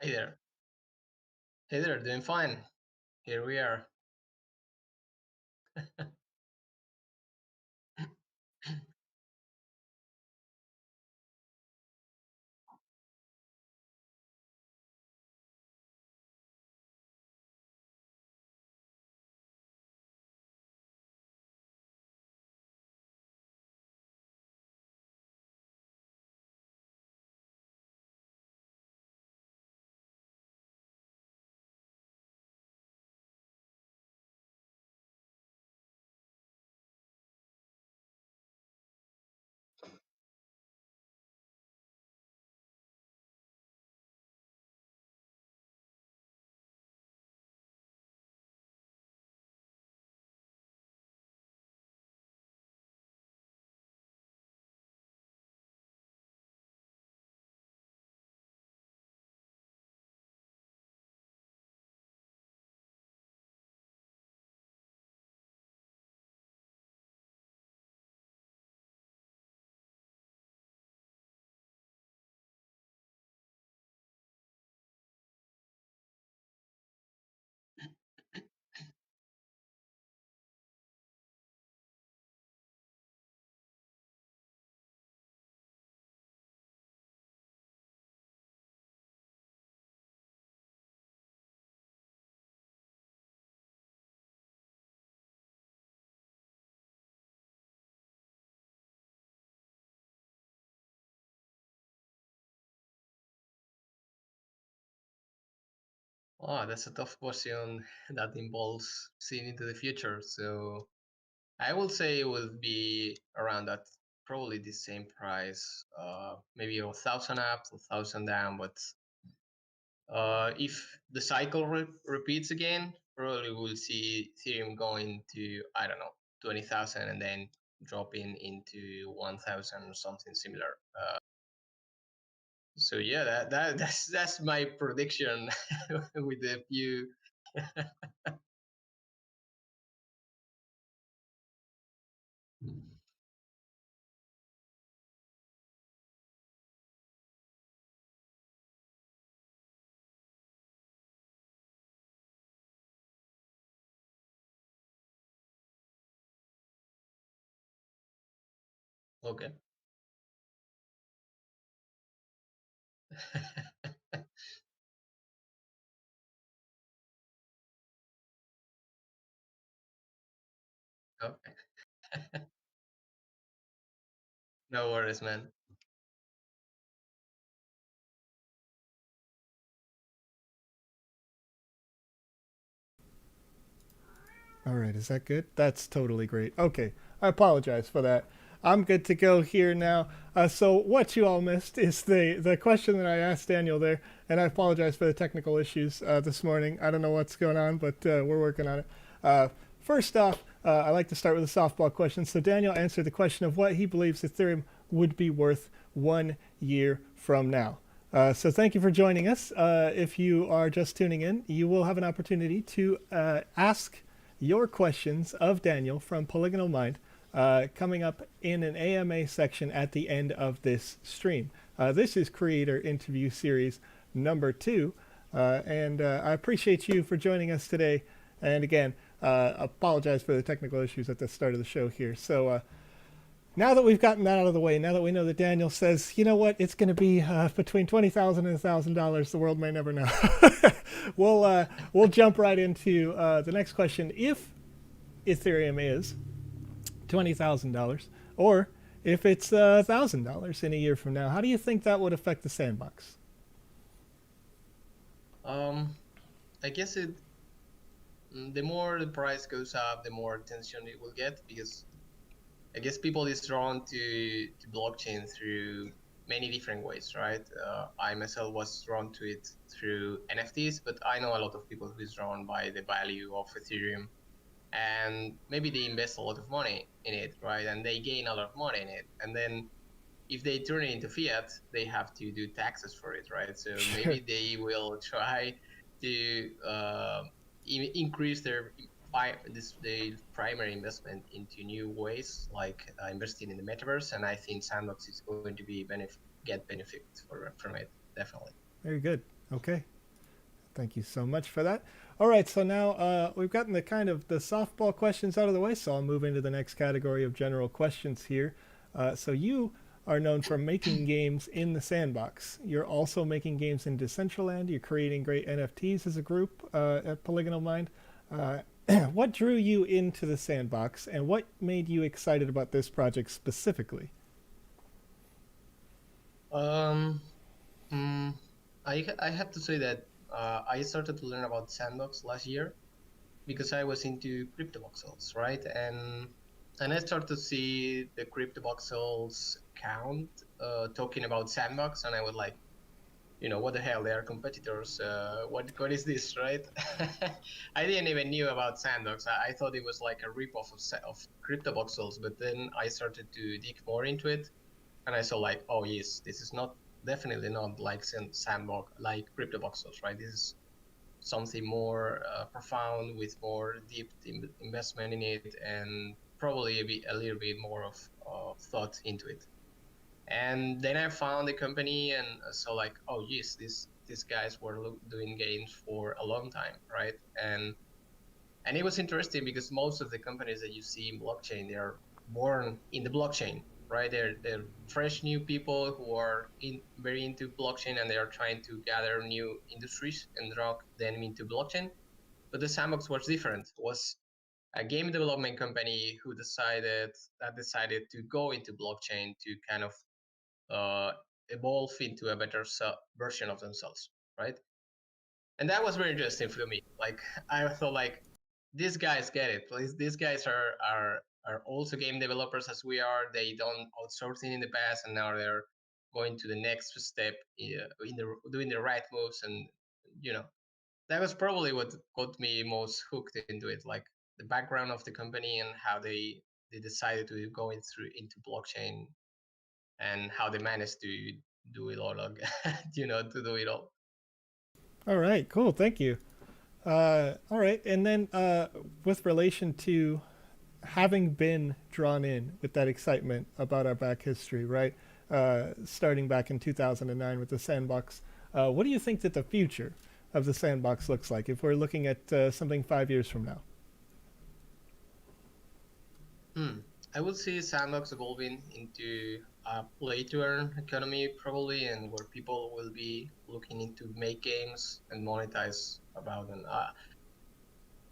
Hey there. Hey there, doing fine. Here we are. Oh, that's a tough question that involves seeing into the future. So I will say it will be around that, probably the same price, maybe 1,000 up, 1,000 down. But if the cycle repeats again, probably we'll see Ethereum going to, I don't know, 20,000 and then dropping into 1,000 or something similar. So yeah, that's my prediction with a few. Okay. Okay. No worries, man. All right, is that good? That's totally great. Okay, I apologize for that. I'm good to go here now. So what you all missed is the question that I asked Daniel there, and I apologize for the technical issues this morning. I don't know what's going on, but we're working on it. First off, I like to start with a softball question. So Daniel answered the question of what he believes Ethereum would be worth 1 year from now. So thank you for joining us. If you are just tuning in, you will have an opportunity to ask your questions of Daniel from Polygonal Mind coming up in an AMA section at the end of this stream. This is Creator Interview Series number 2, and I appreciate you for joining us today. And again, apologize for the technical issues at the start of the show here. So now that we've gotten that out of the way, now that we know that Daniel says, you know what, it's going to be between $20,000 and $1,000, the world may never know. We'll jump right into the next question. If Ethereum is $20,000, or if it's $1,000 in a year from now, how do you think that would affect the sandbox? Um, I guess the more the price goes up, the more attention it will get, because I guess people is drawn to blockchain through many different ways, right? I myself was drawn to it through NFTs, but I know a lot of people who is drawn by the value of Ethereum, and maybe they invest a lot of money in it, right? And they gain a lot of money in it, and then if they turn it into fiat, they have to do taxes for it, right? So Sure. maybe they will try to increase their primary investment into new ways, like investing in the metaverse. And I think Sandbox is going to be get benefit from it, definitely. Very good. Okay. Thank you so much for that. All right, so now we've gotten the kind of the softball questions out of the way, so I'll move into the next category of general questions here. So you are known for making games in the sandbox. You're also making games in Decentraland. You're creating great NFTs as a group at Polygonal Mind. Uh, what drew you into the sandbox, and what made you excited about this project specifically? Um, mm, I have to say that I started to learn about Sandbox last year because I was into crypto voxels, right? And I started to see the crypto voxels count talking about Sandbox, and I was like, what the hell? They are competitors. What is this, right? I didn't even knew about Sandbox. I thought it was like a ripoff of crypto voxels, but then I started to dig more into it, and I saw like, oh yes, this is not definitely not like Sandbox like crypto voxels, right? This is something more profound with more deep investment in it, and probably a little bit more of thought into it. And then I found the company and saw like, oh yes, these guys were doing games for a long time, right? And it was interesting because most of the companies that you see in blockchain, they are born in the blockchain, right? They're fresh new people who are very into blockchain, and they are trying to gather new industries and drag them into blockchain. But the Sandbox was different. It was a game development company who decided to go into blockchain to kind of uh, evolve into a better version of themselves, right? And that was very interesting for me. Like I thought, like these guys get it. These guys are also game developers as we are. They don't outsourcing in the past, and now they're going to the next step in the doing the right moves. And you know that was probably what got me most hooked into it. Like the background of the company and how they decided to go into blockchain and how they managed to do it all, to do it all. All right, cool. Thank you. All right, and then with relation to having been drawn in with that excitement about our back history, right? Starting back in 2009 with the Sandbox, what do you think that the future of the Sandbox looks like if we're looking at something 5 years from now? I would see Sandbox evolving into a play to earn economy probably, and where people will be looking into make games and monetize about them.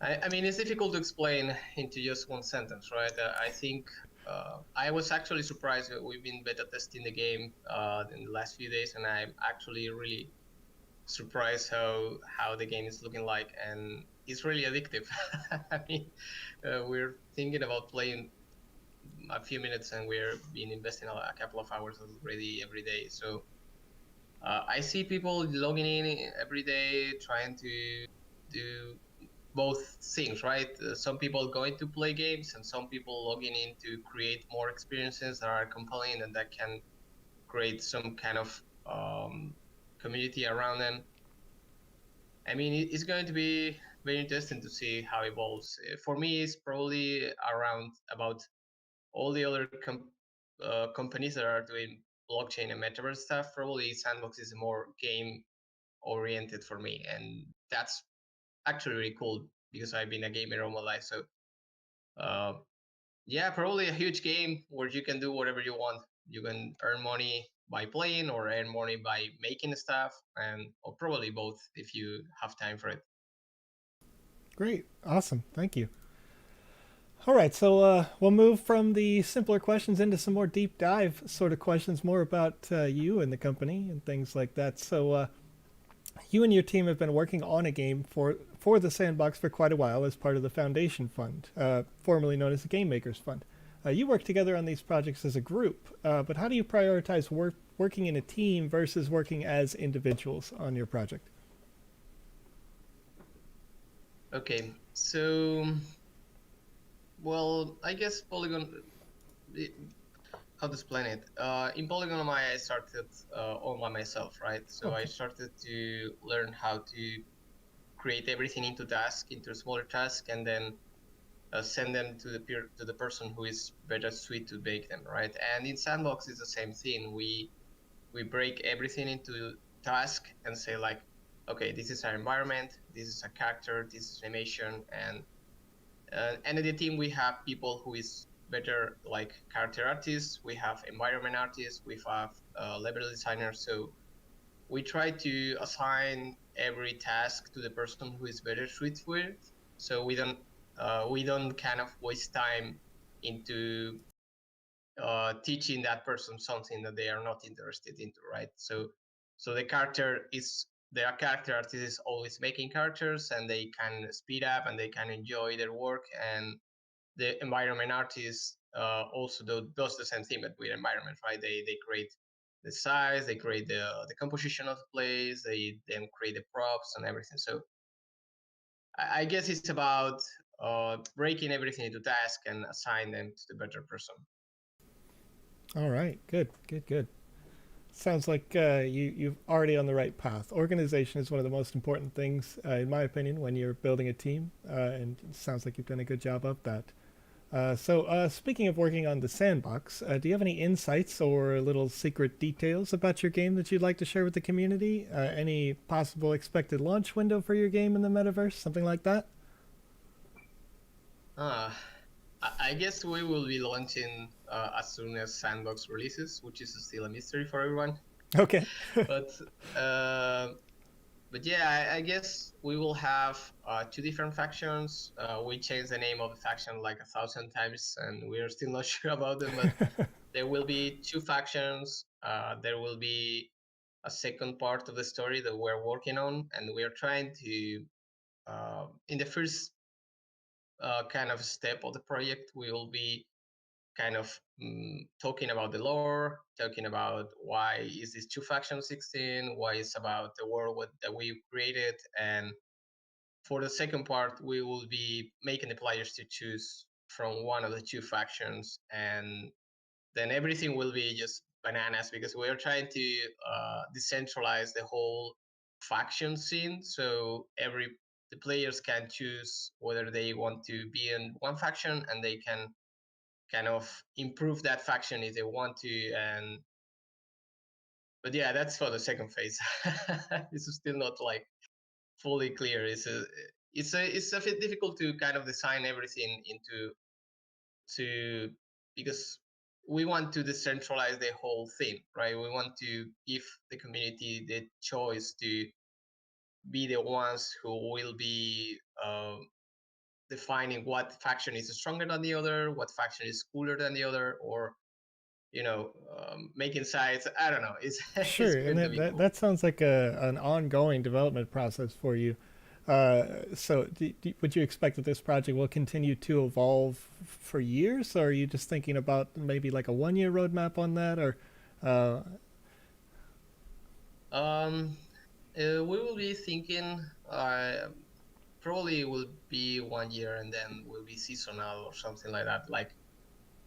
I mean, it's difficult to explain into just one sentence, right? I think I was actually surprised that we've been beta testing the game in the last few days, and I'm actually really surprised how the game is looking like, and it's really addictive. I mean, we're thinking about playing a few minutes, and we're been investing a couple of hours already every day. So I see people logging in every day, trying to do both things, right? Some people going to play games, and some people logging in to create more experiences that are compelling and that can create some kind of community around them. I mean, it's going to be very interesting to see how it evolves. For me, it's probably around about all the other companies that are doing blockchain and metaverse stuff. Probably Sandbox is more game oriented for me, and that's actually really cool because I've been a gamer all my life. So uh, yeah, probably a huge game where you can do whatever you want. You can earn money by playing or earn money by making stuff, and or probably both if you have time for it. Great, awesome, thank you. All right, so we'll move from the simpler questions into some more deep dive sort of questions, more about you and the company and things like that. So, you and your team have been working on a game for the Sandbox for quite a while as part of the Foundation Fund, formerly known as the Game Makers Fund. You work together on these projects as a group, but how do you prioritize working in a team versus working as individuals on your project? Okay, so well, I guess how to explain it? In Polygon, I started all by myself, right? So I Okay. started to learn how to create everything into smaller tasks, and then send them to the person who is better suited to bake them, right? And in Sandbox, it's the same thing. We break everything into task and say like, okay, this is our environment, this is a character, this is animation, and in the team we have people who is better like character artists, we have environment artists, we have level designers. So we try to assign every task to the person who is better suited for it. So we don't kind of waste time into teaching that person something that they are not interested into, right? So the character artist is always making characters, and they can speed up and they can enjoy their work. And the environment artist also does the same thing, but with environment, right? They create the size, they create the composition of the place, they then create the props and everything. So I guess it's about breaking everything into tasks and assign them to the better person. All right, good, good, good. Sounds like you're already on the right path. Organization is one of the most important things, in my opinion, when you're building a team, and it sounds like you've done a good job of that. Speaking of working on the sandbox, do you have any insights or little secret details about your game that you'd like to share with the community? Any possible expected launch window for your game in the metaverse, something like that? Uh, I guess we will be launching as soon as Sandbox releases, which is still a mystery for everyone. Okay. But yeah, I guess we will have two different factions. We changed the name of the faction like 1,000 times, and we're still not sure about them. But there will be two factions. There will be a second part of the story that we're working on, and we are trying to, in the first kind of step of the project, we will be kind of talking about the lore, talking about why is this two factions 16, why it's about the world that we created. And for the second part, we will be making the players to choose from one of the two factions, and then everything will be just bananas because we are trying to decentralize the whole faction scene. So the players can choose whether they want to be in one faction, and they can kind of improve that faction if they want to. And but yeah, that's for the second phase. This is still not like fully clear. It's a bit difficult to kind of design everything into to because we want to decentralize the whole thing, right? We want to give the community the choice to be the ones who will be defining what faction is stronger than the other, what faction is cooler than the other, or making sites. I don't know. It's Sure, and going to be cool. that sounds like an ongoing development process for you. Would you expect that this project will continue to evolve for years, or are you just thinking about maybe like a 1 year roadmap on that, or? Uh, Um, we will be thinking. Probably will be 1 year, and then will be seasonal or something like that. Like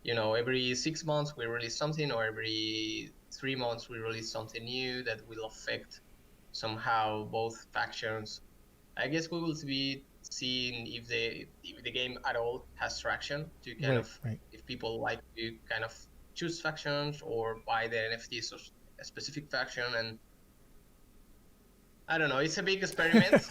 every 6 months we release something, or every 3 months we release something new that will affect somehow both factions. I guess we will be seeing if the game at all has traction to kind right, of, right. if people like to kind of choose factions or buy the NFTs of a specific faction. And I don't know. It's a big experiment.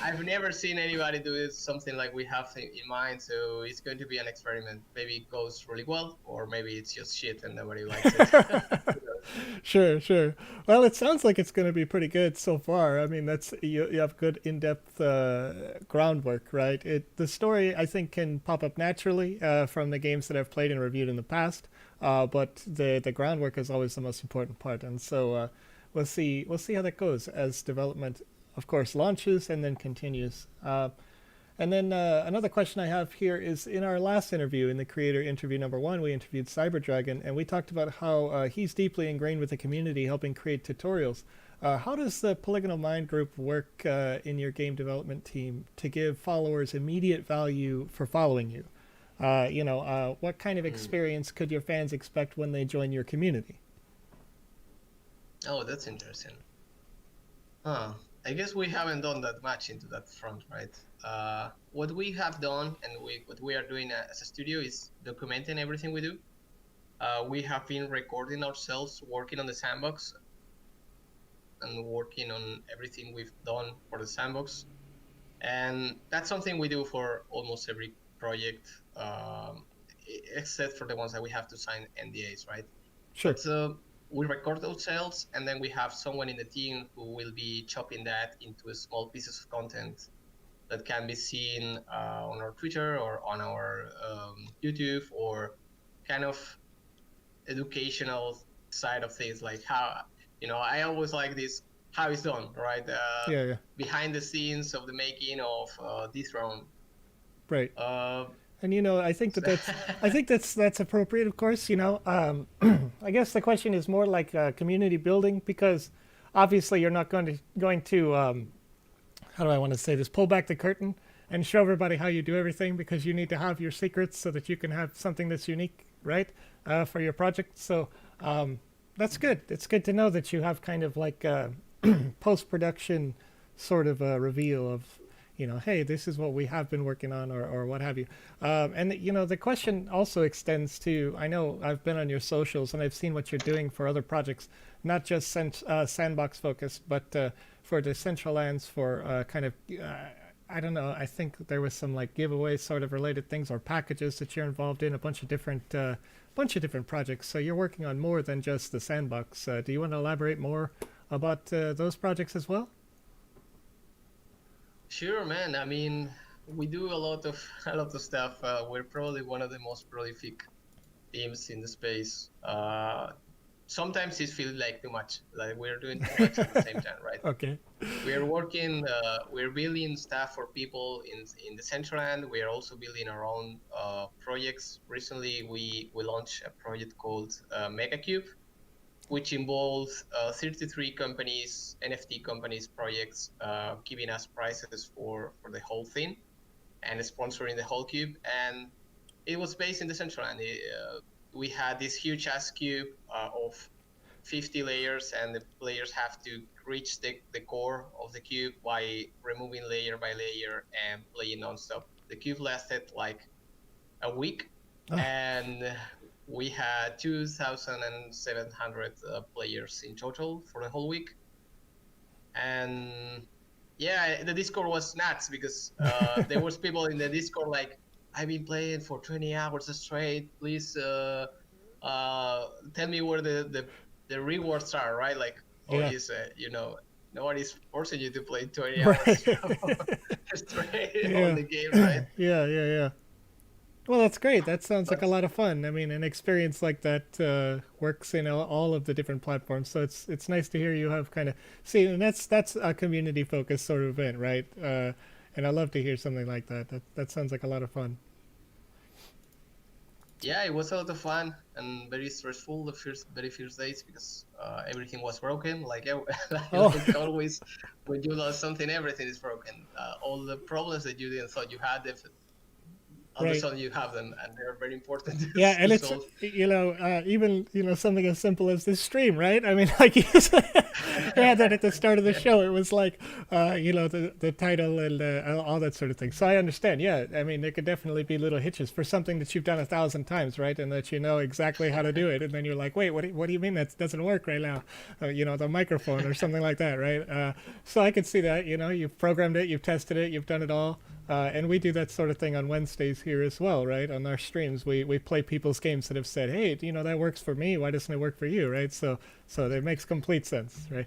I've never seen anybody do it, something like we have in mind. So it's going to be an experiment. Maybe it goes really well, or maybe it's just shit and nobody likes it. Sure, sure. Well, it sounds like it's going to be pretty good so far. I mean, that's you have good in-depth groundwork, right? The story I think can pop up naturally from the games that I've played and reviewed in the past, but the groundwork is always the most important part, and so we'll see how that goes as development, of course, launches and then continues. And then another question I have here is in our last interview, in the creator interview number 1, we interviewed Cyberdragon, and we talked about how he's deeply ingrained with the community, helping create tutorials. How does the Polygonal Mind Group work in your game development team to give followers immediate value for following you? What kind of experience could your fans expect when they join your community? Oh, that's interesting. Huh. I guess we haven't done that much into that front, right? What we have done and what we are doing as a studio is documenting everything we do. We have been recording ourselves working on the sandbox. and working on everything we've done for the sandbox. And that's something we do for almost every project, except for the ones that we have to sign NDAs, right? Sure. But we record those sales, and then we have someone in the team who will be chopping that into small pieces of content that can be seen on our Twitter or on our YouTube, or kind of educational side of things, like how, I always like this, how it's done, right? Yeah. Behind the scenes of the making of Dethrone. Right. Uh, And I think that's appropriate, of course. I guess the question is more like community building, because obviously you're not going to how do I want to say this? Pull back the curtain and show everybody how you do everything, because you need to have your secrets so that you can have something that's unique, right, for your project. So that's good. It's good to know that you have kind of like a post-production sort of a reveal of, hey, this is what we have been working on, or what have you. And the question also extends to, I know I've been on your socials and I've seen what you're doing for other projects, not just sandbox focused, but for Decentralands, for kind of, I don't know, I think there was some like giveaway sort of related things, or packages that you're involved in, a bunch of different projects. So you're working on more than just the sandbox. Do you want to elaborate more about those projects as well? Sure, man. I mean, we do a lot of stuff. We're probably one of the most prolific teams in the space. Sometimes it feels like too much, like we're doing too much at the same time, right? Okay. We're working, we're building stuff for people in the Decentraland. We are also building our own projects. Recently, we launched a project called MegaCube, which involves 33 companies, NFT companies, projects, giving us prizes for the whole thing and sponsoring the whole cube. And it was based in the Decentraland. We had this huge ass cube of 50 layers, and the players have to reach the core of the cube by removing layer by layer and playing nonstop. The cube lasted like a week, and we had 2,700 players in total for the whole week. And yeah, the Discord was nuts, because there was people in the Discord like, I've been playing for 20 hours straight. Please tell me where the rewards are, right? Like, always, nobody's forcing you to play 20 hours straight on the game, right? Yeah. Well, that's great. That sounds like a lot of fun. I mean, an experience like that works in all of the different platforms. So it's nice to hear you have kind of and that's a community focused sort of event, right? And I love to hear something like that. That sounds like a lot of fun. Yeah, it was a lot of fun and very stressful the very first days, because everything was broken. Like always, when you lost something, everything is broken. All the problems that you didn't thought you had, all of a sudden you have them, and they're very important. Yeah, and it's solve. Even something as simple as this stream, right? I mean, like you had that at the start of the show. It was like the title and all that sort of thing. So I understand. Yeah, I mean, there could definitely be little hitches for something that you've done 1,000 times, right? And that you know exactly how to do it, and then you're like, wait, what do you mean that doesn't work right now? The microphone or something like that, right? So I could see that. You've programmed it, you've tested it, you've done it all. And we do that sort of thing on Wednesdays here as well, right? On our streams, we play people's games that have said, hey, that works for me. Why doesn't it work for you, right? So that makes complete sense, right?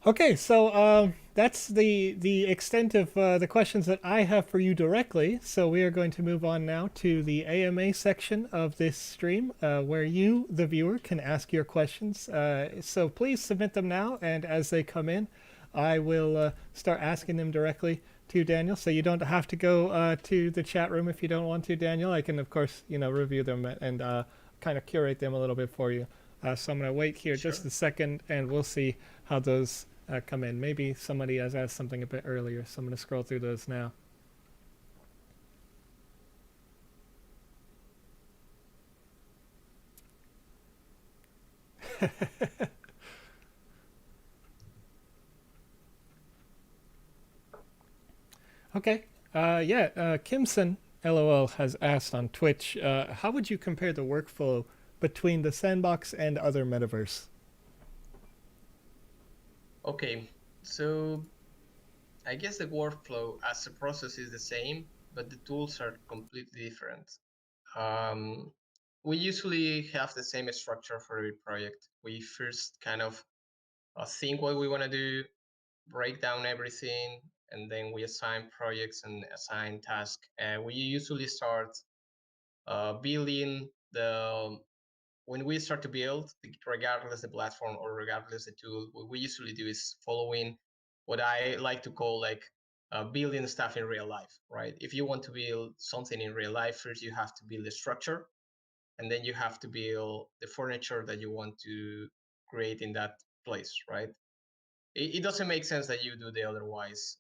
Okay, so that's the extent of the questions that I have for you directly. So we are going to move on now to the AMA section of this stream, where you, the viewer, can ask your questions. So please submit them now, and as they come in, I will start asking them directly to Daniel, so you don't have to go to the chat room if you don't want to, Daniel. I can, of course, review them and kind of curate them a little bit for you. So I'm going to wait here just a second, and we'll see how those come in. Maybe somebody has asked something a bit earlier, so I'm going to scroll through those now. Okay. Kimson, LOL, has asked on Twitch, how would you compare the workflow between the Sandbox and other metaverse? Okay, so I guess the workflow as a process is the same, but the tools are completely different. Um, we usually have the same structure for every project. We first kind of think what we want to do, break down everything, and then we assign projects and assign tasks. We usually start building the when we start to build, regardless the platform or regardless the tool, what we usually do is following what I like to call like building stuff in real life, right? If you want to build something in real life, first you have to build a structure, and then you have to build the furniture that you want to create in that place, right? It doesn't make sense that you do the otherwise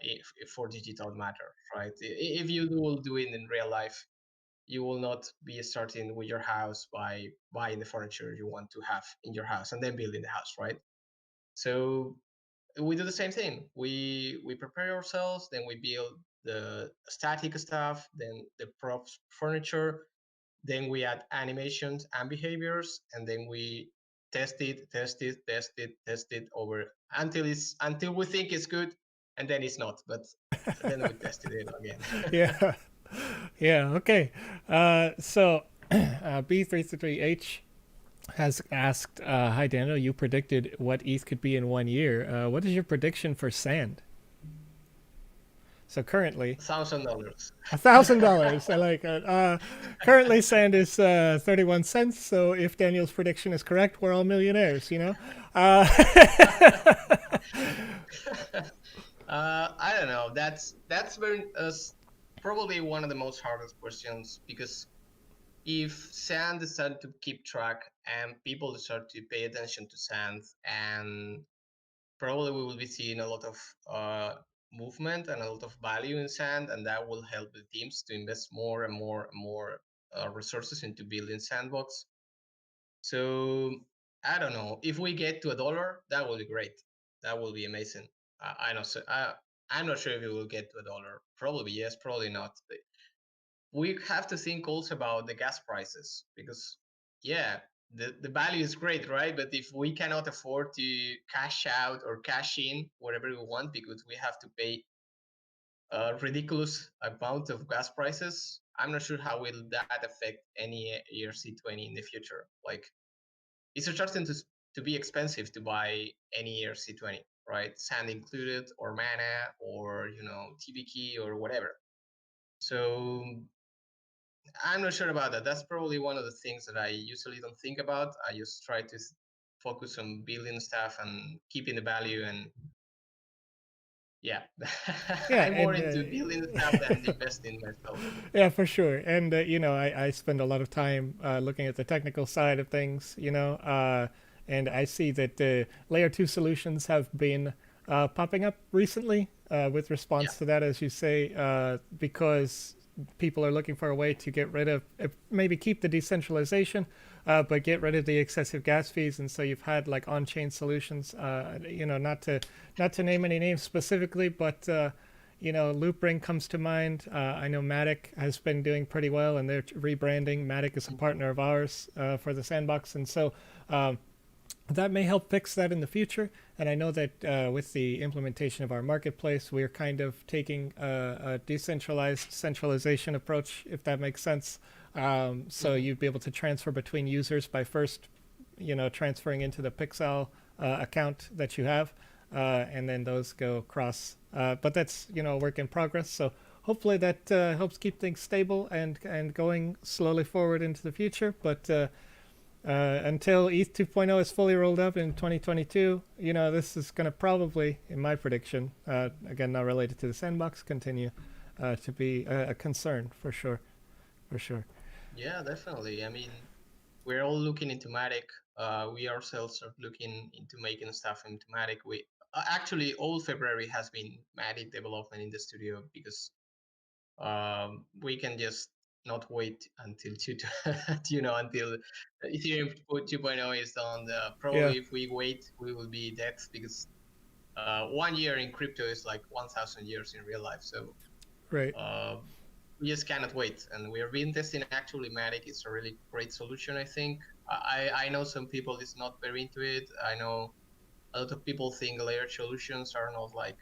if for digital matter, right? If you will do it in real life, you will not be starting with your house by buying the furniture you want to have in your house and then building the house, right? So we do the same thing. We prepare ourselves, then we build the static stuff, then the props furniture, then we add animations and behaviors, and then we test it over until we think it's good, and then it's not. But then we tested it again. Yeah. Yeah. Okay. So B333H has asked, "Hi Daniel, you predicted what ETH could be in 1 year. What is your prediction for Sand?" So currently, $1,000. $1,000. I like it. Currently, Sand is 31 cents. So if Daniel's prediction is correct, we're all millionaires. You know. I don't know. That's very probably one of the most hardest questions, because if Sand decided to keep track and people decide to pay attention to Sand, and probably we will be seeing a lot of movement and a lot of value in Sand, and that will help the teams to invest more and more resources into building Sandbox. So I don't know, if we get to $1, that will be great. That will be amazing. I know. So I'm not sure if it will get to $1. Probably yes, probably not. But we have to think also about the gas prices, because yeah, the value is great, right? But if we cannot afford to cash out or cash in whatever we want because we have to pay a ridiculous amount of gas prices, I'm not sure how will that affect any ERC20 in the future. Like, it's starting to be expensive to buy any ERC20, right? Sand included, or mana, or TBK or whatever. So I'm not sure about that. That's probably one of the things that I usually don't think about. I just try to focus on building stuff and keeping the value. And yeah, Yeah, I'm more and into building stuff than investing myself. yeah, for sure. And I spend a lot of time looking at the technical side of things. And I see that layer two solutions have been popping up recently with Yeah. response to that, as you say, because people are looking for a way to get rid of, maybe keep the decentralization, but get rid of the excessive gas fees. And so you've had like on-chain solutions. Not to name any names specifically, but Loopring comes to mind. I know Matic has been doing pretty well, and they're rebranding. Matic is a partner of ours for the Sandbox, and so that may help fix that in the future. And I know that with the implementation of our marketplace, we're kind of taking a decentralized centralization approach, if that makes sense. So you'd be able to transfer between users by first, transferring into the Pixel account that you have, and then those go across. But that's a work in progress. So hopefully that helps keep things stable and going slowly forward into the future. But until ETH 2.0 is fully rolled up in 2022, this is going to probably, in my prediction, again not related to the Sandbox, continue to be a concern for sure, for sure. Yeah, definitely. I mean, we're all looking into Matic. We ourselves are looking into making stuff into Matic. We actually all February has been Matic development in the studio, because we can just not wait until until Ethereum 2.0 is done. Yeah, Probably if we wait, we will be dead, because 1 year in crypto is like 1,000 years in real life. So right. uh, we just cannot wait, and we are being testing actually Matic. It's a really great solution, I think. I know some people is not very into it. I know a lot of people think layer solutions are not like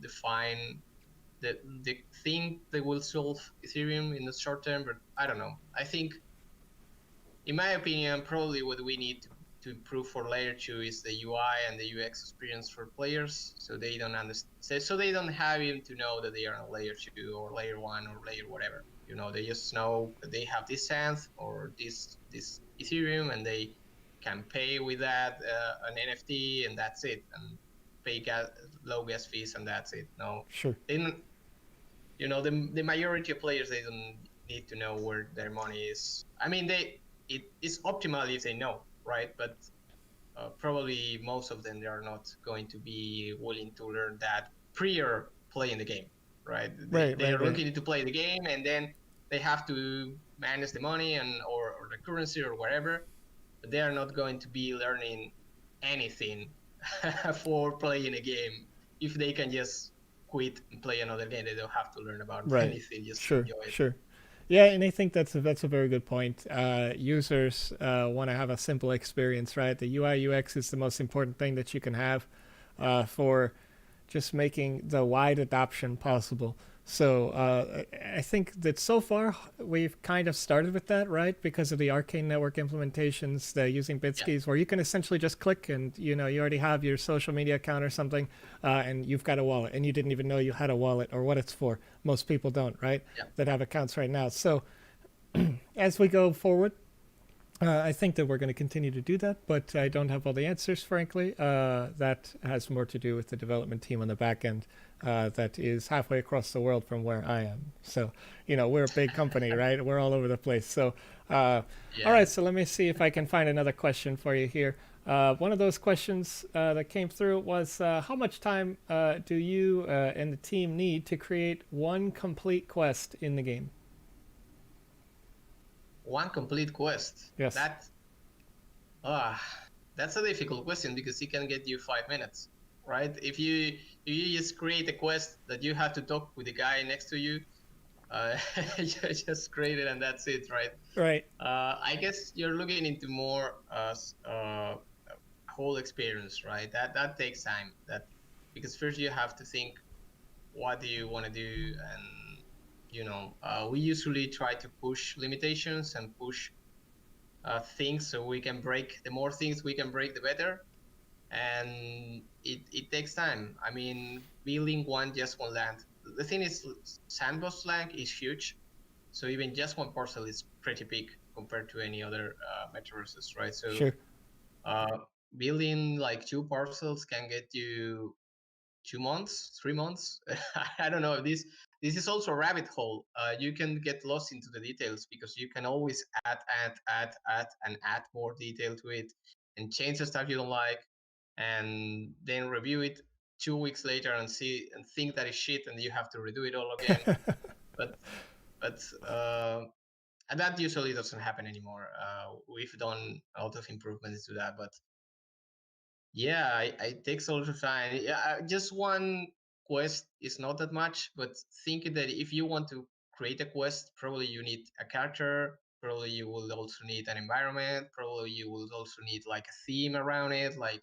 define the thing that will solve Ethereum in the short term, but I don't know. I think, in my opinion, probably what we need to improve for layer 2 is the UI and the UX experience for players, so they don't understand, so they don't have even to know that they are on layer 2 or layer 1 or layer whatever. You know, they just know that they have this Sand or this Ethereum, and they can pay with that an NFT, and that's it, and pay low gas fees, and that's it. No, Sure. they don't, you know, the majority of players, they don't need to know where their money is. I mean, it is optimal if they know, right? But probably most of them, they are not going to be willing to learn that prior playing the game, right? They are looking to play the game, and then they have to manage the money and or the currency or whatever. But they are not going to be learning anything for playing a game if they can just quit and play another game. They don't have to learn about anything, just to enjoy it. Sure. Yeah, and I think that's a very good point. Users want to have a simple experience, right? The UI UX is the most important thing that you can have for just making the wide adoption possible. So I think that so far we've kind of started with that, right? Because of the Arcane Network implementations, the using Bitskis, where you can essentially just click and you already have your social media account or something, and you've got a wallet, and you didn't even know you had a wallet or what it's for. Most people don't, right? That have accounts right now. So as we go forward, I think that we're going to continue to do that, but I don't have all the answers, frankly. That has more to do with the development team on the back end that is halfway across the world from where I am. So, we're a big company, right? We're all over the place. So, all right, so let me see if I can find another question for you here. One of those questions that came through was, how much time do you and the team need to create one complete quest in the game? One complete quest. Yes. That's a difficult question because it can get you 5 minutes, right? If you just create a quest that you have to talk with the guy next to you, you just create it and that's it, right? Right. I guess you're looking into more whole experience, right? That takes time. Because first you have to think, what do you want to do, and we usually try to push limitations and push things so we can break. The more things we can break, the better. And it takes time. I mean, building one land. The thing is, Sandbox land is huge, so even just one parcel is pretty big compared to any other metaverses, right? So sure. Building like 2 parcels can get you 2 months, 3 months. I don't know. This is also a rabbit hole. You can get lost into the details because you can always add and add more detail to it and change the stuff you don't like, and then review it 2 weeks later and see and think that is shit, and you have to redo it all again. but and that usually doesn't happen anymore. We've done a lot of improvements to that, but yeah, it takes a lot of time. Yeah, just one quest is not that much, but think that if you want to create a quest, probably you need a character, probably you will also need an environment, probably you will also need like a theme around it, like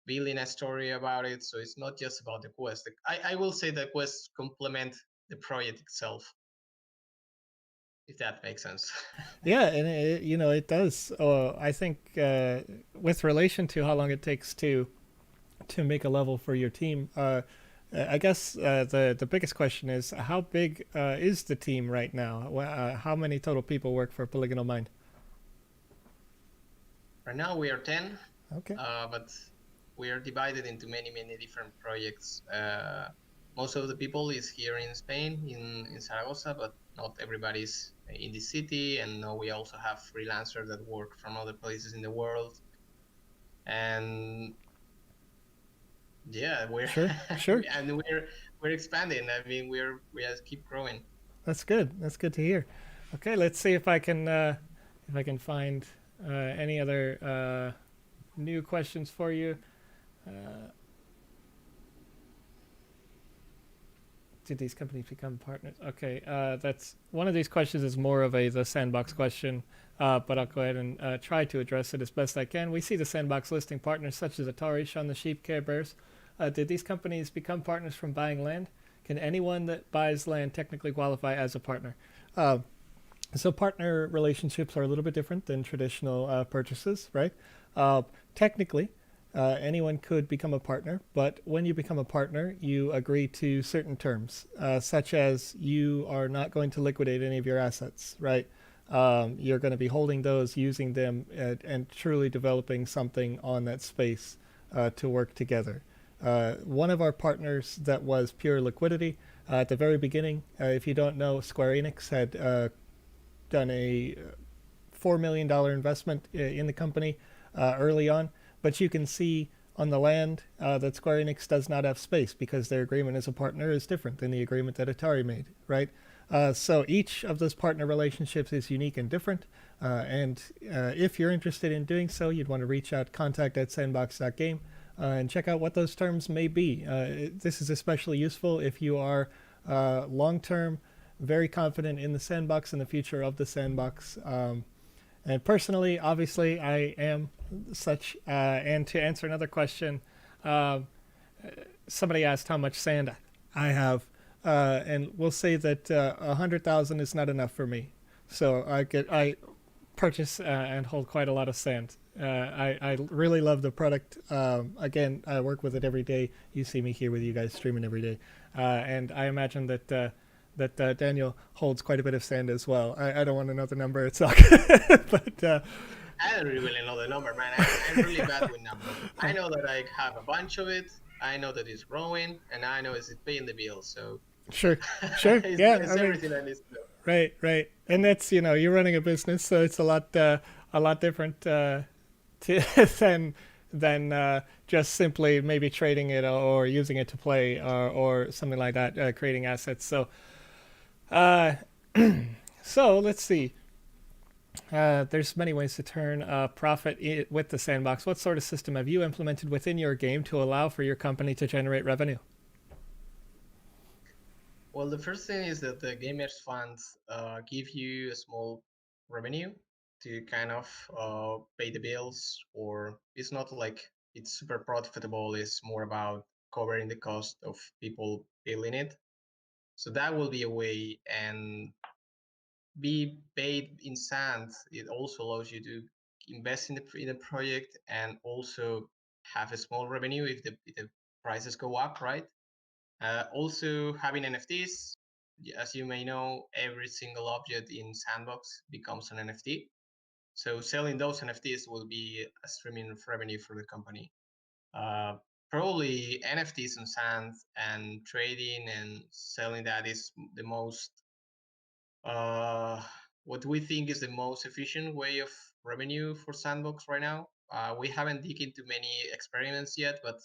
building a story about it. So it's not just about the quest. I will say the quests complement the project itself, if that makes sense. Yeah, and it does. I think with relation to how long it takes to make a level for your team, I guess the biggest question is, how big is the team right now? How many total people work for Polygonal Mind? Right now we are 10. Okay. But we are divided into many different projects. Most of the people is here in Spain, in Zaragoza, but not everybody's in the city. And now we also have freelancers that work from other places in the world. And yeah, we're sure. and we're expanding. I mean, we just keep growing. That's good. That's good to hear. Okay, let's see if I can find any other new questions for you. Did these companies become partners? Okay, that's one of these questions is more of the Sandbox question, but I'll go ahead and try to address it as best I can. We see the Sandbox listing partners such as Atari, Shaun the Sheep, Care Bears. Did these companies become partners from buying land? Can anyone that buys land technically qualify as a partner? So partner relationships are a little bit different than traditional purchases, right? Technically, anyone could become a partner, but when you become a partner, you agree to certain terms, such as you are not going to liquidate any of your assets, right? You're going to be holding those, using them, and truly developing something on that space to work together. One of our partners that was pure liquidity at the very beginning, if you don't know, Square Enix had done a $4 million investment in the company early on, but you can see on the land that Square Enix does not have space because their agreement as a partner is different than the agreement that Atari made, right? So each of those partner relationships is unique and different. And if you're interested in doing so, you'd want to reach out, contact@sandbox.game, and check out what those terms may be. This is especially useful if you are long-term, very confident in the sandbox and the future of the sandbox. And personally, obviously, I am such. And to answer another question, somebody asked how much sand I have, and we'll say that 100,000 is not enough for me. So I purchase and hold quite a lot of sand. I really love the product. Again, I work with it every day. You see me here with you guys streaming every day, and I imagine that Daniel holds quite a bit of sand as well. I don't want to know the number. It's all good. But I don't really know the number, man. I'm really bad with numbers. I know that I have a bunch of it. I know that it's growing, and I know it's paying the bills. So sure, it's, yeah, it's everything I need to know. Right, and that's you're running a business, so it's a lot different than just simply maybe trading it or using it to play or something like that, creating assets. So. So let's see. There's many ways to turn profit with the sandbox. What sort of system have you implemented within your game to allow for your company to generate revenue? Well, the first thing is that the gamers funds give you a small revenue to kind of pay the bills, or it's not like it's super profitable. It's more about covering the cost of people building it. So that will be a way, and be paid in sand. It also allows you to invest in the project and also have a small revenue if the prices go up, right? Also, having NFTs, as you may know, every single object in Sandbox becomes an NFT. So selling those NFTs will be a streaming of revenue for the company. Probably NFTs and Sand and trading and selling that is the most what we think is the most efficient way of revenue for Sandbox right now. We haven't dig into many experiments yet, but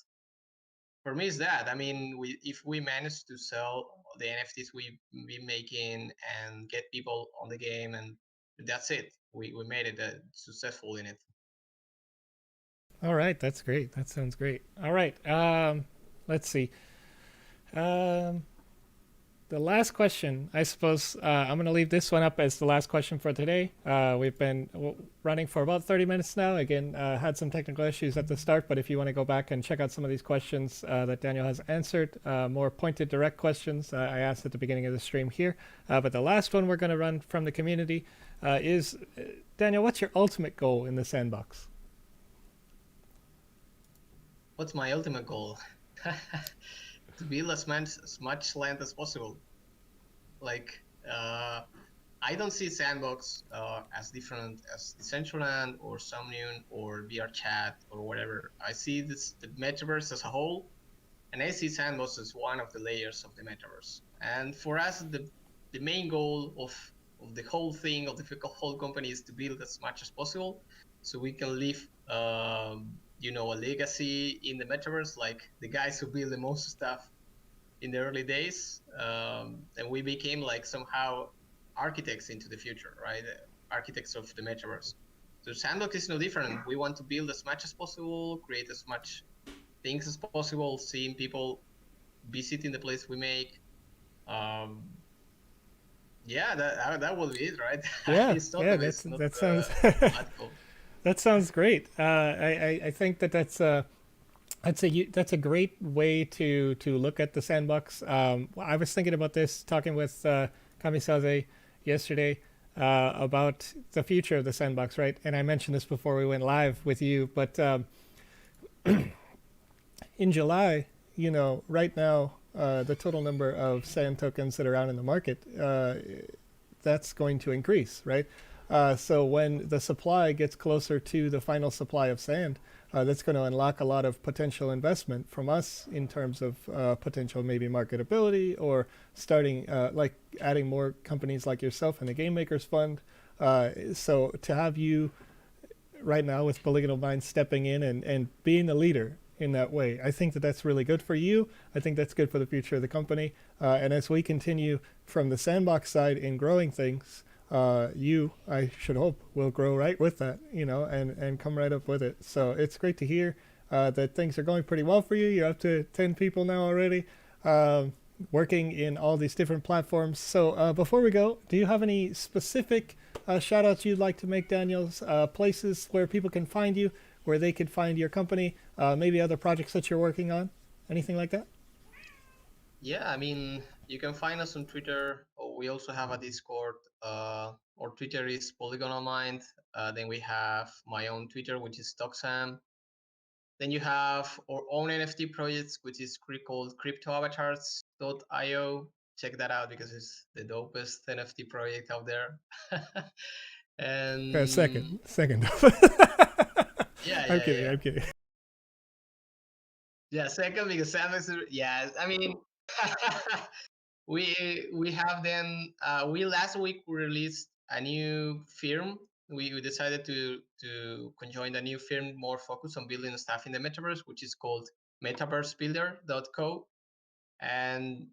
for me, it's that. I mean, if we manage to sell the NFTs we've been making and get people on the game, and that's it. We made it successful in it. All right, that's great. That sounds great. All right, let's see. Um, the last question, I suppose I'm going to leave this one up as the last question for today. We've been running for about 30 minutes now. Again, had some technical issues at the start, but if you want to go back and check out some of these questions that Daniel has answered, more pointed, direct questions I asked at the beginning of the stream here. But the last one we're going to run from the community is, Daniel, what's your ultimate goal in the sandbox? What's my ultimate goal? To build as much land as possible. Like, I don't see Sandbox as different as Decentraland or Somnium or VRChat or whatever. I see the metaverse as a whole, and I see Sandbox as one of the layers of the metaverse. And for us, the main goal of the whole thing, of the whole company, is to build as much as possible so we can leave a legacy in the metaverse, like the guys who build the most stuff in the early days, and we became like somehow architects into the future, right? Architects of the metaverse. So Sandbox is no different. We want to build as much as possible, create as much things as possible, seeing people visiting the place we make, Yeah, that will be it, right? Yeah, It's not yeah, the best, not that sounds mathematical. that sounds great. I think that's a great way to look at the sandbox. I was thinking about this, talking with Kamisaze yesterday about the future of the sandbox, right? And I mentioned this before we went live with you, but in July, right now, the total number of sand tokens that are out in the market, that's going to increase, right? So when the supply gets closer to the final supply of sand, that's going to unlock a lot of potential investment from us in terms of potential maybe marketability or starting like adding more companies like yourself in the Game Makers Fund. So to have you right now with Polygonal Minds stepping in and being the leader in that way, I think that that's really good for you. I think that's good for the future of the company. And as we continue from the sandbox side in growing things, you, I should hope, will grow right with that, and come right up with it. So it's great to hear that things are going pretty well for you. You're up to 10 people now already, working in all these different platforms. So before we go, do you have any specific shout outs you'd like to make, Daniels? Places where people can find you, where they could find your company, maybe other projects that you're working on, anything like that? Yeah, I mean, you can find us on Twitter. We also have a Discord. Our Twitter is Polygonal Mind. Then we have my own Twitter, which is Toxam. Then you have our own NFT projects, which is called cryptoavatars.io. Check that out because it's the dopest NFT project out there. And Second. yeah, I'm yeah, kidding. yeah. I'm kidding. Yeah, second because Sandbox. Yeah, I mean, we have then we last week released a new firm. We decided to conjoin a new firm more focused on building stuff in the metaverse, which is called metaversebuilder.co. And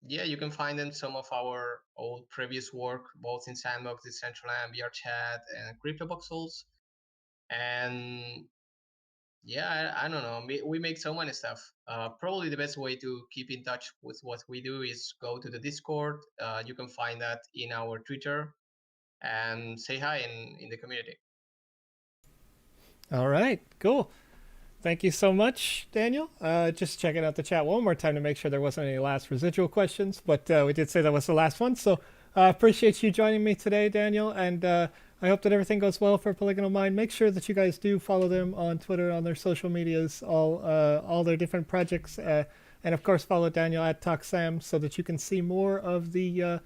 yeah, you can find in some of our old previous work, both in Sandbox, Decentraland, VR Chat, and Crypto Voxels. And yeah, I don't know. We make so many stuff. Probably the best way to keep in touch with what we do is go to the Discord. You can find that in our Twitter and say hi in the community. All right, cool. Thank you so much, Daniel. Just checking out the chat one more time to make sure there wasn't any last residual questions, but we did say that was the last one. So appreciate you joining me today, Daniel, and I hope that everything goes well for Polygonal Mind. Make sure that you guys do follow them on Twitter, on their social medias, all their different projects, and of course follow Daniel at TalkSam so that you can see more of the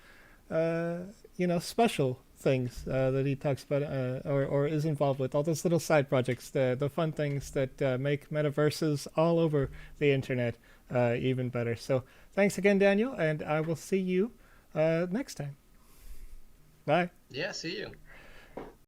special things that he talks about or is involved with, all those little side projects, the fun things that make metaverses all over the internet even better. So thanks again, Daniel, and I will see you next time. Bye. Yeah, see you.